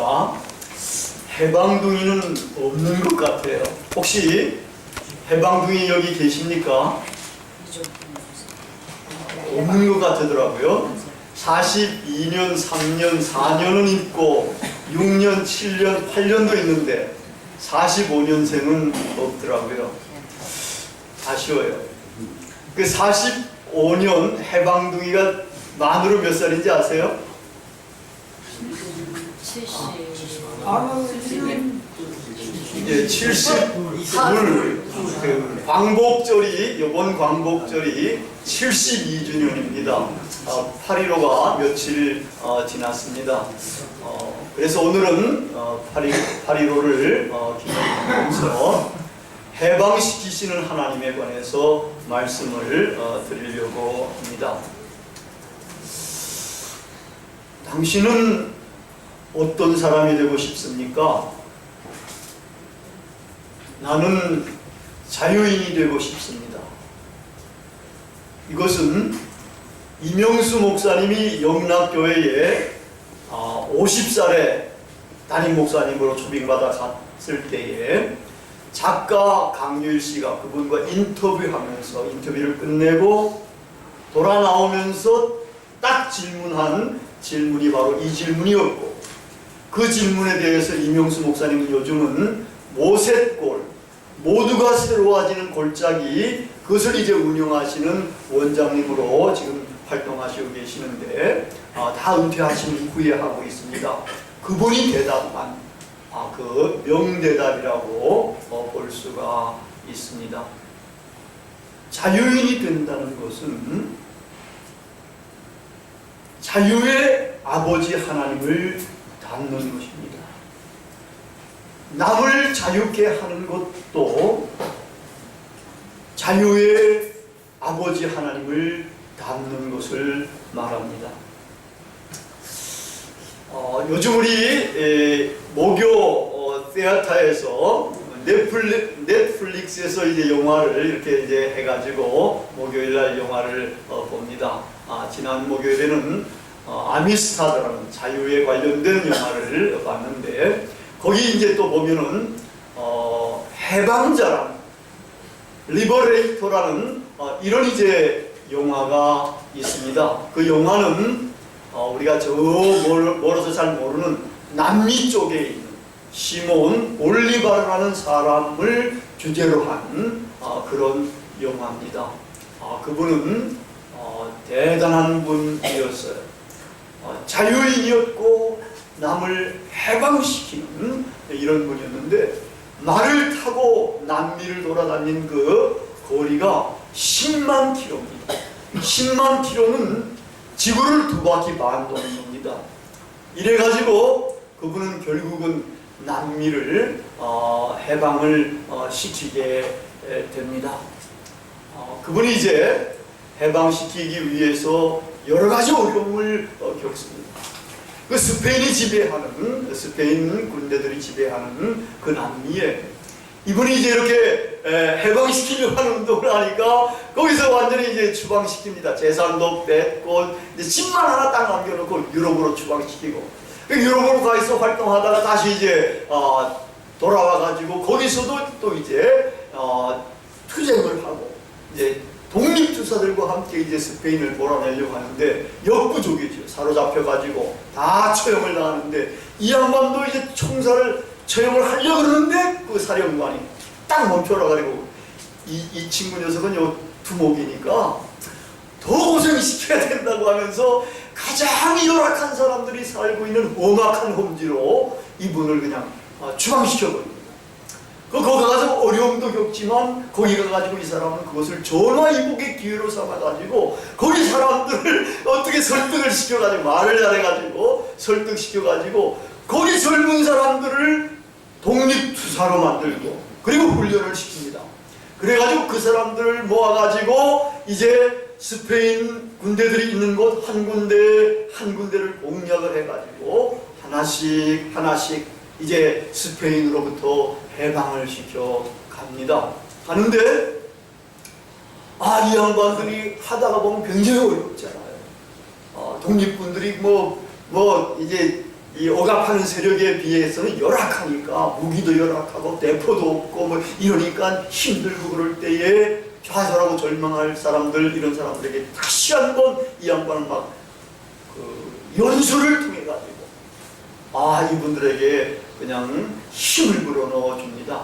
보니까 해방둥이는 없는 것 같아요. 혹시 해방둥이 여기 계십니까? 없는 것 같더라고요. 42년, 3년, 4년은 있고 6년, 7년, 8년도 있는데 45년생은 없더라고요. 아쉬워요. 그 45년 해방둥이가 만으로 몇 살인지 아세요? 70. 예, 72. 그 광복절이, 이번 광복절이 72주년입니다. 8.15가 며칠 지났습니다. 그래서 오늘은 8.15를 기념하면서 해방시키시는 하나님에 관해서 말씀을 드리려고 합니다. 당신은 어떤 사람이 되고 싶습니까? 나는 자유인이 되고 싶습니다. 이것은 이명수 목사님이 영락교회에 50살에 담임 목사님으로 초빙받아 갔을 때에 작가 강유일 씨가 그분과 인터뷰하면서 인터뷰를 끝내고 돌아 나오면서 딱 질문한 질문이 바로 이 질문이었고, 그 질문에 대해서 이명수 목사님은 요즘은 모세골, 모두가 새로워지는 골짜기, 그것을 이제 운영하시는 원장님으로 지금 활동하시고 계시는데 다 은퇴하신 후에 하고 있습니다. 그분이 대답한 그 명대답이라고 볼 수가 있습니다. 자유인이 된다는 것은 자유의 아버지 하나님을 닮는 것입니다. 남을 자유케 하는 것도 자유의 아버지 하나님을 닮는 것을 말합니다. 요즘 우리 목요 세아타에서 넷플릭스에서 이제 영화를 이렇게 이제 해가지고 목요일날 영화를 봅니다. 지난 목요일에는 아미스타드라는 자유에 관련된 영화를 봤는데, 거기 이제 또 보면은 해방자라는 리버레이터라는 이런 이제 영화가 있습니다. 그 영화는 우리가 저 멀어서 잘 모르는 남미 쪽에 있는 시몬 볼리바르라는 사람을 주제로 한 그런 영화입니다. 그분은 대단한 분이었어요. 자유인이었고 남을 해방시키는 이런 분이었는데, 말을 타고 남미를 돌아다닌 그 거리가 10만 킬로입니다. 10만 킬로는 지구를 2바퀴 반 도는 겁니다. 이래가지고 그분은 결국은 남미를 해방을 시키게 됩니다. 그분이 이제 해방시키기 위해서 여러 가지 어려움을 겪습니다. 그 스페인이 지배하는, 스페인 군대들이 지배하는 그 남미에 이분이 이제 이렇게 해방시키려고 하는 운동을 하니까 거기서 완전히 이제 추방시킵니다. 재산도 뺏고, 이제 집만 하나 딱 남겨놓고 유럽으로 추방시키고, 유럽으로 가서 활동하다가 다시 이제 돌아와가지고 거기서도 또 이제 투쟁을 하고, 이제 독립투사들과 함께 이제 스페인을 몰아내려고 하는데 역부족이죠. 사로잡혀가지고 다 처형을 당하는데, 이 양반도 이제 처형을 하려고 그러는데 그 사령관이 딱 멈춰라가지고 이 친구 녀석은 요 두목이니까 더 고생시켜야 된다고 하면서 가장 열악한 사람들이 살고 있는 험악한 험지로 이분을 그냥 추방시켜버립니다. 거기 가서 어려움도 겪지만 거기 가가지고 이 사람은 그것을 전화위복의 기회로 삼아가지고 거기 사람들을 어떻게 설득을 시켜가지고, 말을 잘해가지고 설득시켜가지고 거기 젊은 사람들을 독립투사로 만들고 그리고 훈련을 시킵니다. 그래가지고 그 사람들을 모아가지고 이제 스페인 군대들이 있는 곳 한 군데 한 군데를 공략을 해가지고 하나씩 하나씩 이제 스페인으로부터 해방을 시켜 갑니다. 하는데 이 양반들이 하다가 보면 굉장히 어렵잖아요. 독립군들이 이제 이 억압하는 세력에 비해서는 열악하니까 무기도 열악하고 대포도 없고 뭐 이러니까 힘들고 그럴 때에 좌절하고 절망할 사람들, 이런 사람들에게 다시 한번 이 양반은 막 연수를 통해 가지고 이분들에게 그냥 힘을 불어넣어 줍니다.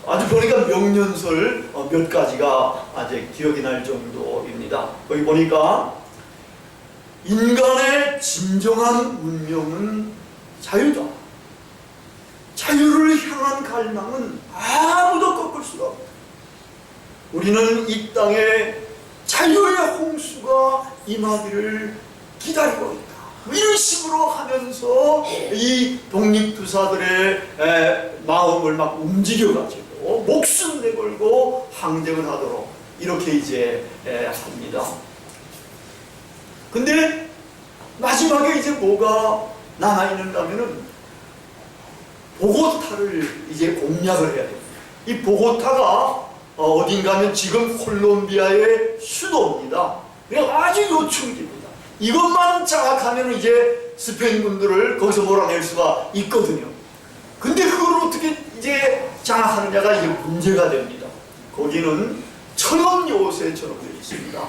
아주 보니까 명령설 몇 가지가 아직 기억이 날 정도입니다. 거기 보니까 인간의 진정한 운명은 자유다. 자유를 향한 갈망은 아무도 꺾을 수가 없다. 우리는 이 땅에 자유의 홍수가 임하기를 기다리고 있다. 이런 식으로 하면서 이 독립투사들의 마음을 막 움직여가지고 목숨 내걸고 항쟁을 하도록 이렇게 이제 합니다. 근데 마지막에 이제 뭐가 남아있는가 하면은 보고타를 이제 공략을 해야 됩니다. 이 보고타가 어딘가 하면 지금 콜롬비아의 수도입니다. 그냥 아주 요충지입니다. 이것만 장악하면 이제 스페인 군들을 거기서 몰아낼 수가 있거든요. 근데 그걸 어떻게 이제 장악하느냐가 이제 문제가 됩니다. 거기는 천연 요새처럼 되어 있습니다.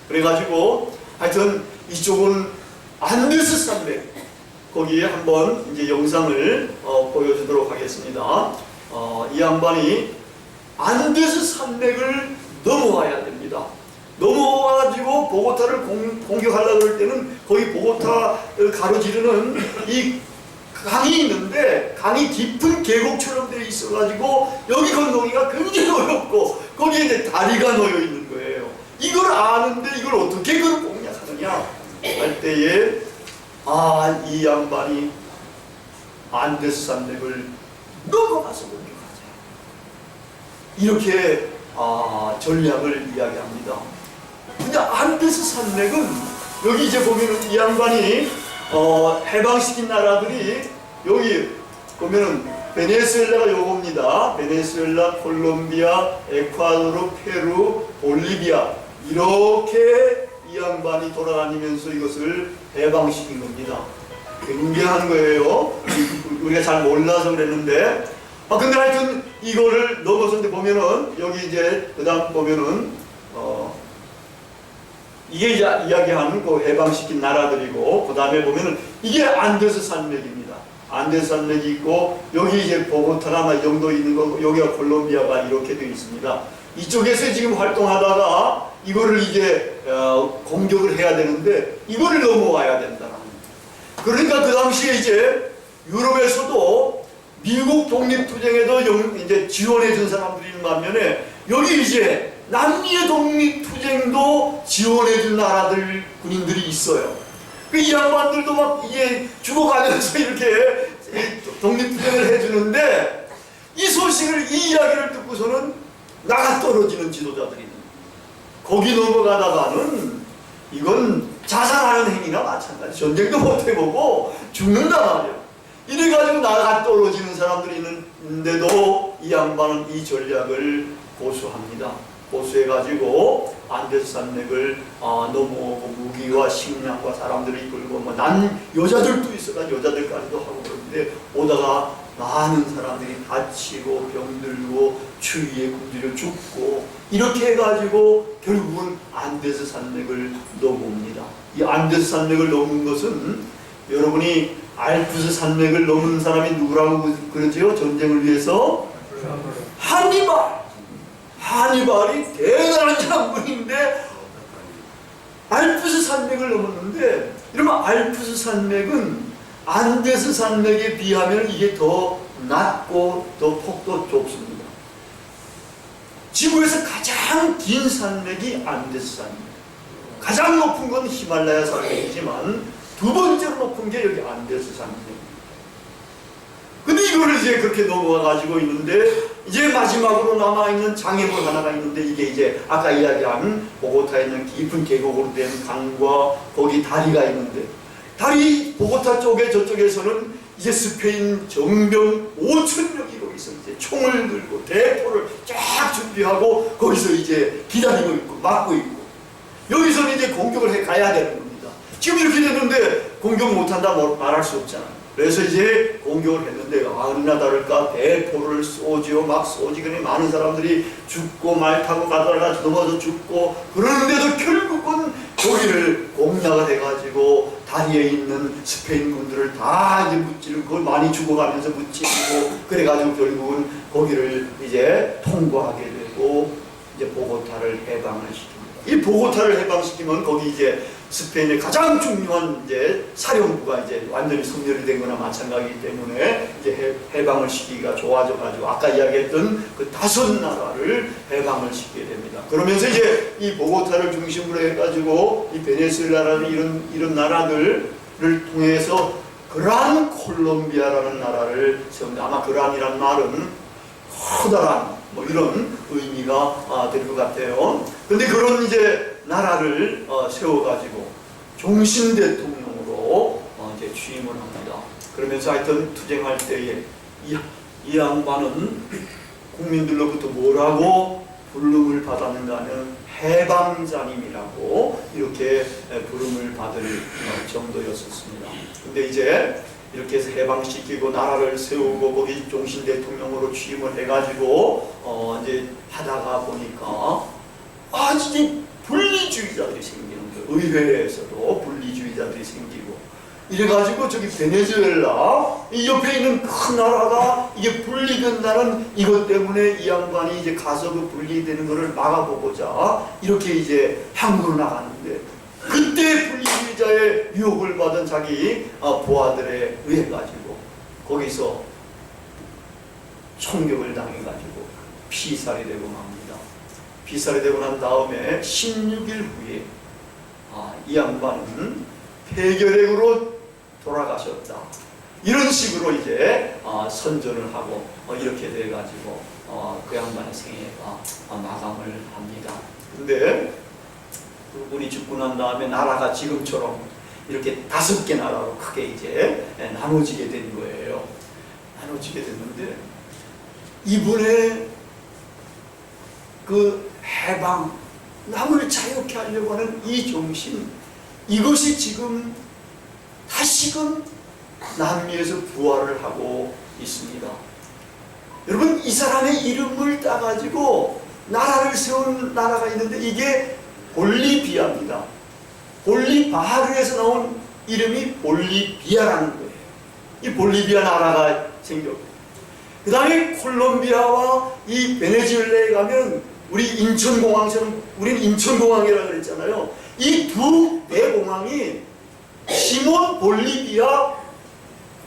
그래가지고 하여튼 이쪽은 안데스 산맥, 거기에 한번 이제 영상을 보여주도록 하겠습니다. 이 양반이 안데스 산맥을 넘어와야 됩니다. 넘어와가지고 보고타를 공격하려고 그럴 때는 거기 보고타를 가로지르는 이 강이 있는데, 강이 깊은 계곡처럼 되어 있어가지고 여기 건너기가 굉장히 어렵고 거기에 이제 다리가 놓여 있는 거예요. 이걸 아는데 이걸 어떻게 그걸 공략하느냐 할 때에 이 양반이 안데스 산맥을 넘어가서 공격하자, 이렇게 전략을 이야기합니다. 근데 안데스 산맥은 여기 이제 보면은 이 양반이 해방시킨 나라들이 여기 보면은 베네수엘라가 요겁니다. 베네수엘라, 콜롬비아, 에콰도르, 페루, 볼리비아, 이렇게 이 양반이 돌아다니면서 이것을 해방시킨 겁니다. 굉장한 거예요. 우리가 잘 몰라서 그랬는데, 근데 하여튼 이거를 넘어서 보면은 여기 이제 그 다음 보면은 이게 이제 이야기하는 그 해방시킨 나라들이고, 그 다음에 보면은 이게 안데스 산맥입니다. 안데스 산맥이 있고, 여기 이제 보고타나 이 정도 있는 거, 여기가 콜롬비아가 이렇게 되어 있습니다. 이쪽에서 지금 활동하다가 이거를 이제 공격을 해야 되는데 이거를 넘어와야 된다는. 그러니까 그 당시에 이제 유럽에서도 미국 독립투쟁에도 이제 지원해 준 사람들이 있는 반면에 여기 이제 남미의 독립투쟁도 지원해준 나라들, 군인들이 있어요. 이 양반들도 막 이게 죽어가면서 이렇게 독립투쟁을 해주는데, 이 소식을, 이 이야기를 듣고서는 나가 떨어지는 지도자들이 있는 거예요. 거기 넘어가다가는 이건 자살하는 행위나 마찬가지. 전쟁도 못 해보고 죽는단 말이야. 이래가지고 나가 떨어지는 사람들이 있는데도 이 양반은 이 전략을 고수합니다. 고수해가지고 안데스 산맥을 넘어오고 무기와 식량과 사람들이 이끌고 난 여자들도 있어가 여자들까지도 하고 그러는데, 오다가 많은 사람들이 다치고 병들고 추위에 굶주려 죽고 이렇게 해가지고 결국은 안데스 산맥을 넘어옵니다. 이 안데스 산맥을 넘은 것은, 여러분이 알프스 산맥을 넘은 사람이 누구라고 그러죠? 전쟁을 위해서 하니발이 대단한 장군인데 알프스 산맥을 넘었는데, 이러면 알프스 산맥은 안데스 산맥에 비하면 이게 더 낮고 더 폭도 좁습니다. 지구에서 가장 긴 산맥이 안데스 산맥, 가장 높은 건 히말라야 산맥이지만 두 번째로 높은 게 여기 안데스 산맥입니다. 근데 이거를 이제 그렇게 넘어가 가지고 있는데, 이제 마지막으로 남아있는 장애물 하나가 있는데, 이게 이제 아까 이야기한 보고타에 있는 깊은 계곡으로 된 강과 거기 다리가 있는데, 다리 보고타 쪽에 저쪽에서는 이제 스페인 정병 5,000명이 거기서 이제 총을 들고 대포를 쫙 준비하고 거기서 이제 기다리고 있고 막고 있고, 여기서는 이제 공격을 해 가야 되는 겁니다. 지금 이렇게 됐는데 공격 못한다 말할 수 없잖아요. 그래서 이제 공격을 했는데 아니나 다를까 대포를 쏘지요. 막 쏘지더니 많은 사람들이 죽고 말 타고 가다가 넘어져 죽고, 그러는데도 결국은 거기를 공략을 해가지고 다리에 있는 스페인 군들을 다 이제 무찌르고, 그걸 많이 죽어가면서 무찌르고, 그래가지고 결국은 거기를 이제 통과하게 되고 이제 보고타를 해방을 시킵니다. 이 보고타를 해방시키면 거기 이제 스페인의 가장 중요한 이제 사령부가 이제 완전히 섬멸이 된 거나 마찬가지이기 때문에 이제 해방을 시키기가 좋아져가지고 아까 이야기했던 그 5나라를 해방을 시키게 됩니다. 그러면서 이제 이 보고타를 중심으로 해가지고 이 베네수엘라라는 이런 나라들을 통해서 그란 콜롬비아라는 나라를 세웁니다. 아마 그란이란 말은 커다란 뭐 이런 의미가 될 것 같아요. 근데 그런 이제 나라를 세워가지고 종신 대통령으로 이제 취임을 합니다. 그러면서 하여튼 투쟁할 때에 이 양반은 국민들로부터 뭐라고 부름을 받았는가 하면 해방자님이라고 이렇게 부름을 받을 정도였었습니다. 근데 이제 이렇게 해서 해방시키고 나라를 세우고 거기 종신 대통령으로 취임을 해가지고 이제 하다가 보니까 진짜 분리주의자들이 생기는 거예요. 의회에서도 분리주의자들이 생기고 이래가지고 저기 베네수엘라 이 옆에 있는 큰 나라가 이게 분리된다는 이것 때문에 이 양반이 이제 가서 그 분리되는 것을 막아보고자 이렇게 이제 향구로 나가는데, 그때 분리주의자의 유혹을 받은 자기 부하들에 의해 가지고 거기서 총격을 당해가지고 피살이 되고 맙니다. 피살이 되고 난 다음에 16일 후에 이 양반은 폐결핵으로 돌아가셨다. 이런 식으로 이제 선전을 하고 이렇게 돼가지고 그 양반의 생애가 마감을 합니다. 근데 그분이 죽고 난 다음에 나라가 지금처럼 이렇게 5개 나라로 크게 이제 나눠지게 된 거예요. 나눠지게 됐는데 이분의 그 해방, 남을 자유케 하려고 하는 이 정신, 이것이 지금 다시금 남미에서 부활을 하고 있습니다. 여러분, 이 사람의 이름을 따가지고 나라를 세운 나라가 있는데 이게 볼리비아입니다. 볼리바르에서 나온 이름이 볼리비아라는 거예요. 이 볼리비아 나라가 생겼고, 그 다음에 콜롬비아와 이 베네수엘라에 가면 우리 인천공항처럼, 우리는 인천공항이라고 그랬잖아요. 이 두 대공항이 시몬 볼리비아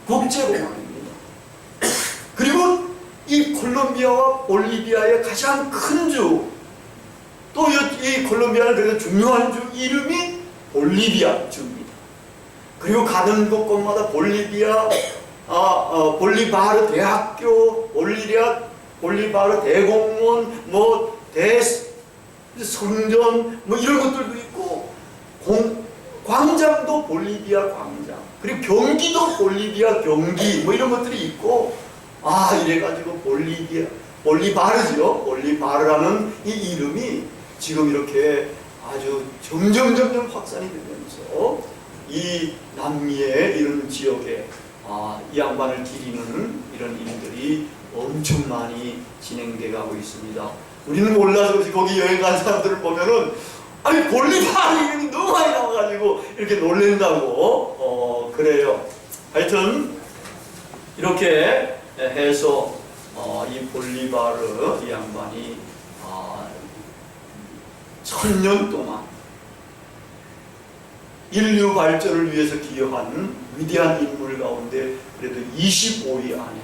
국제공항입니다. 그리고 이 콜롬비아와 볼리비아의 가장 큰 주, 또 이 콜롬비아는 그래서 중요한 주 이름이 볼리비아 주입니다. 그리고 가는 곳곳마다 볼리비아, 볼리바르 대학교, 볼리바르 대공원, 뭐 성전, 뭐 이런 것들도 있고, 광장도 볼리비아 광장, 그리고 경기도 볼리비아 경기, 뭐 이런 것들이 있고, 이래가지고 볼리바르죠. 볼리바르라는 이 이름이 지금 이렇게 아주 점점 확산이 되면서 이 남미의 이런 지역에 이 양반을 기리는 이런 일들이 엄청 많이 진행돼 가고 있습니다. 우리는 몰라서 거기 여행 간 사람들을 보면은 볼리바르 이름이 너무 많이 나와가지고 이렇게 놀랜다고 그래요. 하여튼 이렇게 해서 이 볼리바르 이 양반이 1000년 동안 인류 발전을 위해서 기여한 위대한 인물 가운데 그래도 25위 안에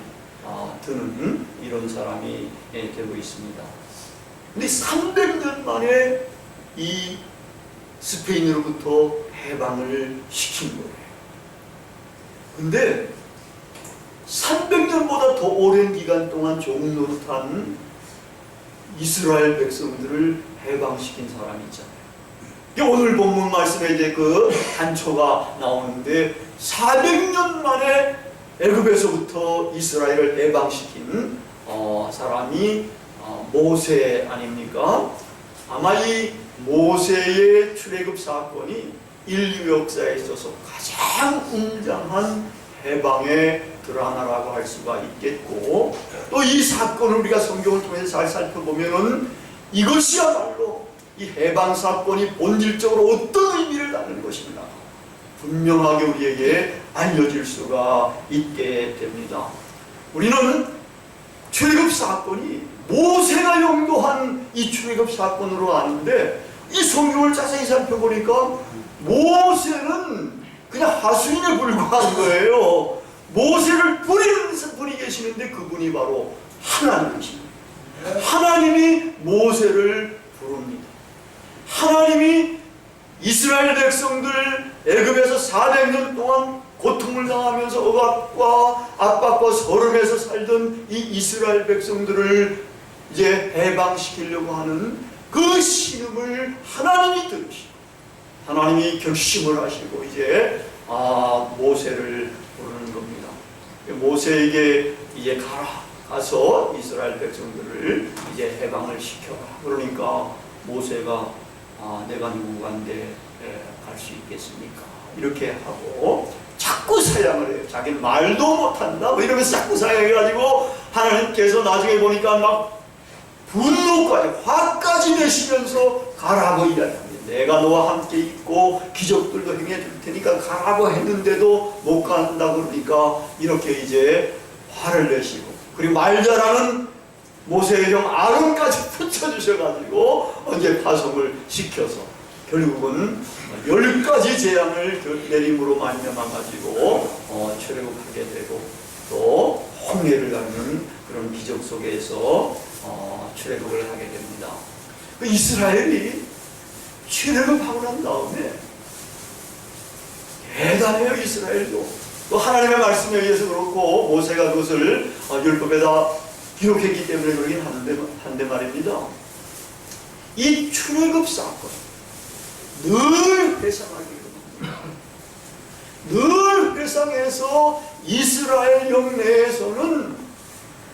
드는 이런 사람이 되고 있습니다. 근데 300년 만에 이 스페인으로부터 해방을 시킨 거예요. 근데 300년보다 더 오랜 기간 동안 종노릇한 이스라엘 백성들을 해방시킨 사람이 있잖아요. 오늘 본문 말씀에 이제 그 단초가 나오는데 400년 만에 애굽에서부터 이스라엘을 해방시킨 사람이 모세 아닙니까? 아마 이 모세의 출애굽 사건이 인류 역사에 있어서 가장 웅장한 해방의 드라마라고 할 수가 있겠고, 또 이 사건을 우리가 성경을 통해서 잘 살펴보면은 이것이야말로 이 해방 사건이 본질적으로 어떤 의미를 갖는 것인가 분명하게 우리에게 알려질 수가 있게 됩니다. 우리는 출애굽 사건이 모세가 용도한 이 출애굽 사건으로 아는데, 이 성경을 자세히 살펴보니까 모세는 그냥 하수인에 불과한 거예요. 모세를 부리는 분이 계시는데 그분이 바로 하나님이십니다. 하나님이 모세를 부릅니다. 하나님이 이스라엘 백성들 애굽에서 400년 동안 고통을 당하면서 억압과 압박과 서름에서 살던 이 이스라엘 백성들을 이제 해방시키려고 하는 그 신음을 하나님이 들으시고 하나님이 결심을 하시고 이제 모세를 부르는 겁니다. 모세에게 이제 가서 이스라엘 백성들을 이제 해방을 시켜라. 그러니까 모세가 내가 누구간데 갈 수 있겠습니까? 이렇게 하고 자꾸 사양을 해요. 자기는 말도 못한다 뭐 이러면서 자꾸 사양해가지고 하나님께서 나중에 보니까 막 분노까지 화까지 내시면서 가라고 이야기합니다. 내가 너와 함께 있고 기적들도 행해 줄 테니까 가라고 했는데도 못 간다 그러니까 이렇게 이제 화를 내시고, 그리고 말 잘하는 모세의 형 아론까지 붙여주셔가지고 이제 파송을 시켜서 결국은 10가지 재앙을 내림으로 말미암아가지고 출애굽하게 되고, 또 홍해를 가는 그런 기적 속에서 출애굽을 하게 됩니다. 그 이스라엘이 출애굽하고 난 다음에 대단해요. 이스라엘도 또 하나님의 말씀에 의해서 그렇고 모세가 그것을 율법에다 기록했기 때문에 그러긴 한데 말입니다. 이 출애굽 사건 늘 회상하기 합니다. 늘 회상해서 이스라엘 영내에서는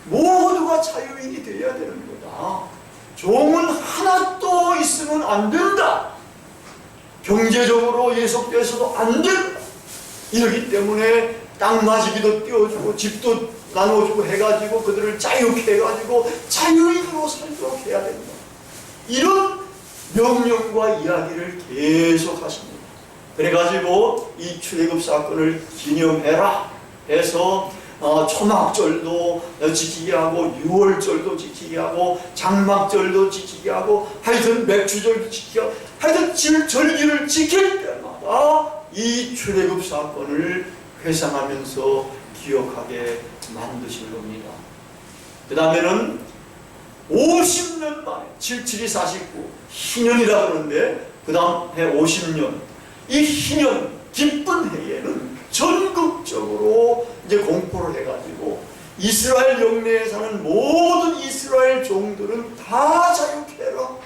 모두가 자유인이 되어야 되는 거다. 종은 하나도 있으면 안 된다. 경제적으로 예속돼서도 안 된다. 이러기 때문에 땅마지기도 띄워주고 집도 나눠주고 해가지고 그들을 자유케 해가지고 자유인으로 살도록 해야 된다. 이런 명령과 이야기를 계속 하십니다. 그래가지고 이 출애굽 사건을 기념해라 해서 초막절도 지키게 하고 유월절도 지키게 하고 장막절도 지키게 하고 하여튼 맥주절도 지키게 하고 하여튼 절기를 지킬 때마다 이 출애굽 사건을 회상하면서 기억하게 만드신 겁니다. 그 다음에는 50년 만에 77이 49 희년이라 그러는데 그 다음 해 50년 이 희년 기쁜 해에는 전국적으로 이제 공포를 해가지고 이스라엘 영내에 사는 모든 이스라엘 종들은 다 자유케 해라.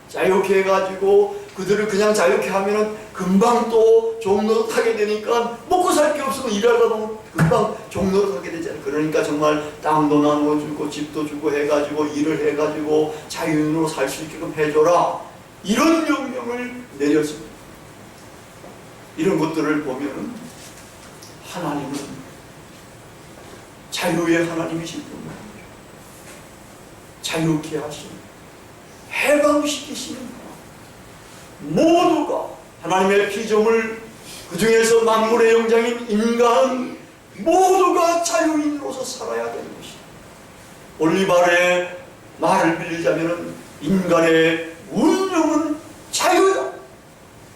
자유케 해가지고 그들을 그냥 자유케 하면은 금방 또 종노릇 하게 되니까 먹고 살 게 없으면 일하다 보면 금방 종노릇 하게 되잖아요. 그러니까 정말 땅도 나눠주고 집도 주고 해가지고 일을 해가지고 자유인으로 살 수 있게끔 해줘라. 이런 명령을 내렸습니다. 이런 것들을 보면 하나님은 자유의 하나님이신 분이에요. 자유케 하시는, 해방시키시는 모두가 하나님의 피조물, 그 중에서 만물의 영장인 인간 모두가 자유인으로서 살아야 되는 것이다. 올리바르의 말을 빌리자면 인간의 운명은 자유다.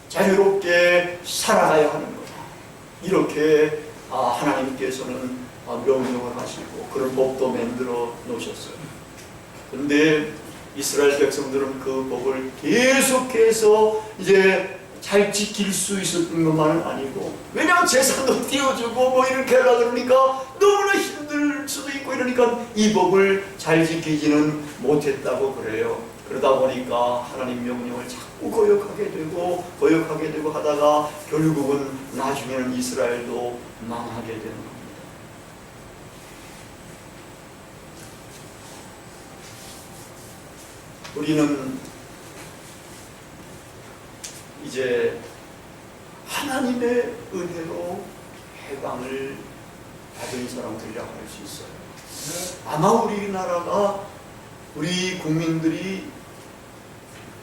자유롭게 살아가야 하는 거다. 이렇게 하나님께서는 명령을 하시고 그런 법도 만들어 놓으셨어요. 근데 이스라엘 백성들은 그 법을 계속해서 이제 잘 지킬 수 있었던 것만은 아니고, 왜냐하면 제사도 띄워주고 뭐 이렇게 하려 그러니까 너무나 힘들 수도 있고 이러니까 이 법을 잘 지키지는 못했다고 그래요. 그러다 보니까 하나님 명령을 자꾸 거역하게 되고 하다가 결국은 나중에는 이스라엘도 망하게 되는 겁니다. 우리는 이제 하나님의 은혜로 해방을 받은 사람들이라고 할 수 있어요. 아마 우리나라가, 우리 국민들이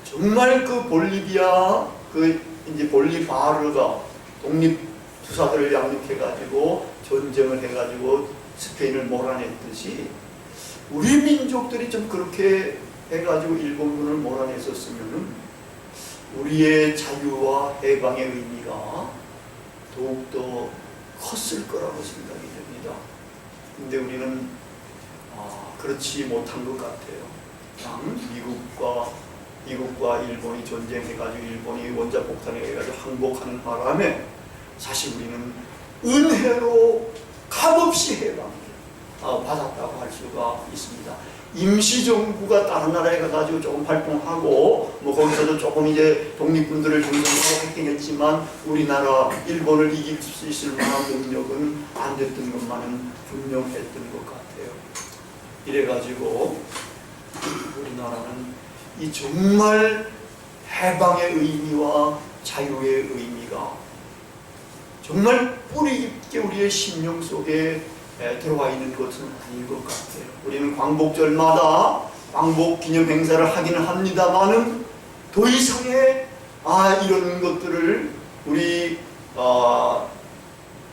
정말 그 볼리비아, 그 이제 볼리바르가 독립투사들을 양육해가지고 전쟁을 해가지고 스페인을 몰아냈듯이 우리 민족들이 좀 그렇게 해가지고 일본군을 몰아냈었으면은 우리의 자유와 해방의 의미가 더욱더 컸을 거라고 생각이 됩니다. 근데 우리는 그렇지 못한 것 같아요. 그냥 미국과 일본이 전쟁해가지고 일본이 원자 폭탄해가지고 항복하는 바람에 사실 우리는 은혜로 값없이 해방을 받았다고 할 수가 있습니다. 임시정부가 다른 나라에 가가지고 조금 활동하고 뭐 거기서도 조금 이제 독립군들을 존중하고 했긴 했지만 우리나라 일본을 이길 수 있을 만한 능력은 안 됐던 것만은 분명했던 것 같아요. 이래가지고 우리나라는 이 정말 해방의 의미와 자유의 의미가 정말 뿌리 깊게 우리의 심령 속에 들어와 있는 것은 아닌 것 같아요. 우리는 광복절마다 광복 기념 행사를 하기는 합니다만은 더 이상의 이런 것들을 우리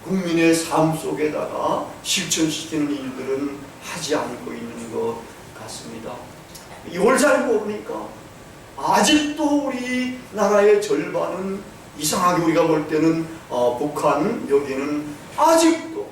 국민의 삶 속에다가 실천시키는 일들은 하지 않고 있는 것 같습니다. 이걸 잘 모르니까 아직도 우리나라의 절반은 이상하게 우리가 볼 때는 북한 여기는 아직도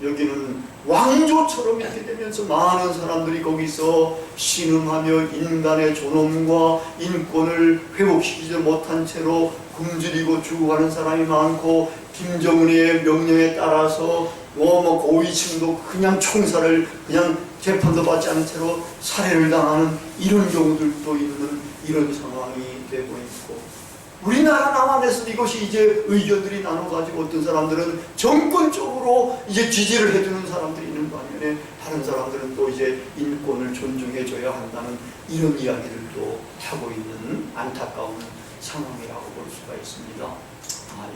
여기는 왕조처럼 이렇게 되면서 많은 사람들이 거기서 신음하며 인간의 존엄과 인권을 회복시키지 못한 채로 굶주리고 죽어가는 사람이 많고 김정은의 명령에 따라서 고위층도 그냥 총살을 그냥 재판도 받지 않은 채로 살해를 당하는 이런 경우들도 있는 이런 상황이 되고 있고 우리나라 남한에서 이것이 이제 의견들이 나눠가지고 어떤 사람들은 정권적으로 이제 지지를 해주는 사람들이 있는 반면에 다른 사람들은 또 이제 인권을 존중해줘야 한다는 이런 이야기들도 하고 있는 안타까운 상황이라고 볼 수가 있습니다.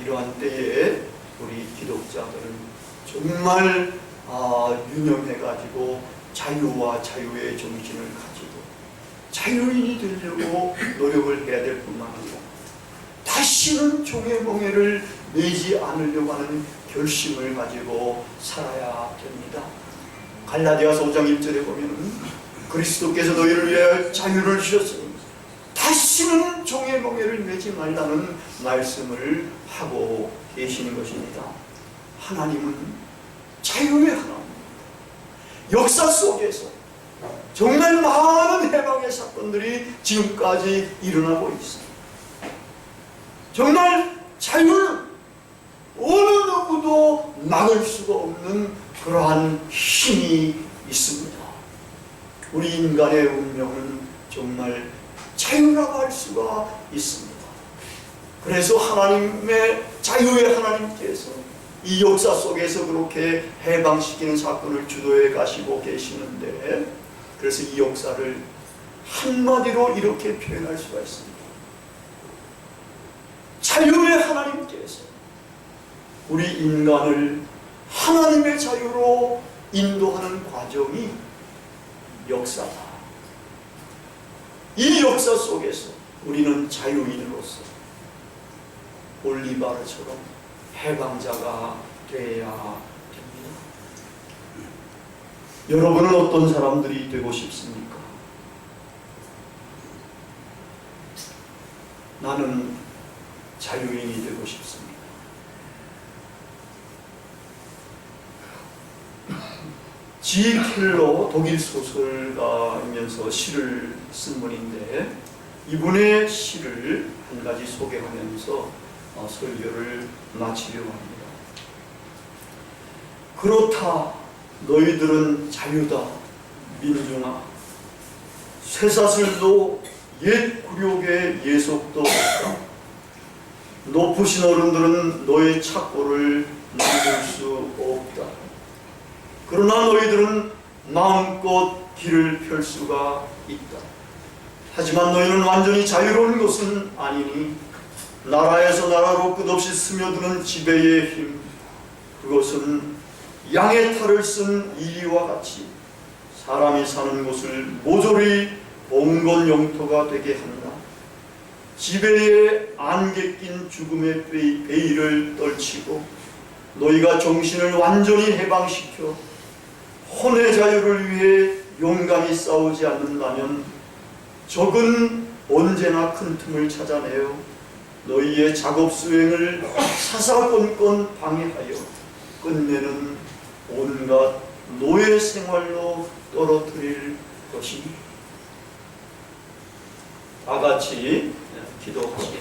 이러한 때에 우리 기독자들은 정말 유념해가지고 자유와 자유의 정신을 가지고 자유인이 되려고 노력을 해야 될 뿐만 아니라 다시는 종의 멍에를 매지 않으려고 하는 결심을 가지고 살아야 됩니다. 갈라디아서 5장 1절에 보면 그리스도께서 너희를 위하여 자유를 주셨으니 다시는 종의 멍에를 매지 말라는 말씀을 하고 계시는 것입니다. 하나님은 자유의 하나님입니다. 역사 속에서 정말 많은 해방의 사건들이 지금까지 일어나고 있습니다. 정말 자유는 어느 누구도 막을 수가 없는 그러한 힘이 있습니다. 우리 인간의 운명은 정말 자유라고 할 수가 있습니다. 그래서 하나님의 자유의 하나님께서 이 역사 속에서 그렇게 해방시키는 사건을 주도해 가시고 계시는데 그래서 이 역사를 한마디로 이렇게 표현할 수가 있습니다. 자유의 하나님께서 우리 인간을 하나님의 자유로 인도하는 과정이 역사다. 이 역사 속에서 우리는 자유인으로서 볼리바르처럼 해방자가 되어야 됩니다. 여러분은 어떤 사람들이 되고 싶습니까? 나는 자유인이 되고 싶습니다. G. 켈러 독일 소설가이면서 시를 쓴 분인데 이분의 시를 한 가지 소개하면서 설교를 마치려고 합니다. 그렇다 너희들은 자유다 민중아 쇠사슬도 옛 굴욕의 예속도 없다. 높으신 어른들은 너의 착고를 만들 수 없다. 그러나 너희들은 마음껏 길을 펼 수가 있다. 하지만 너희는 완전히 자유로운 것은 아니니 나라에서 나라로 끝없이 스며드는 지배의 힘 그것은 양의 탈을 쓴 이리와 같이 사람이 사는 곳을 모조리 봉건 영토가 되게 한다. 지배에 안개 낀 죽음의 베일을 떨치고 너희가 정신을 완전히 해방시켜 혼의 자유를 위해 용감히 싸우지 않는다면 적은 언제나 큰 틈을 찾아내어 너희의 작업 수행을 사사건건 방해하여 끝내는 온갖 노예 생활로 떨어뜨릴 것입니다. 다 같이 기도하시겠습니다.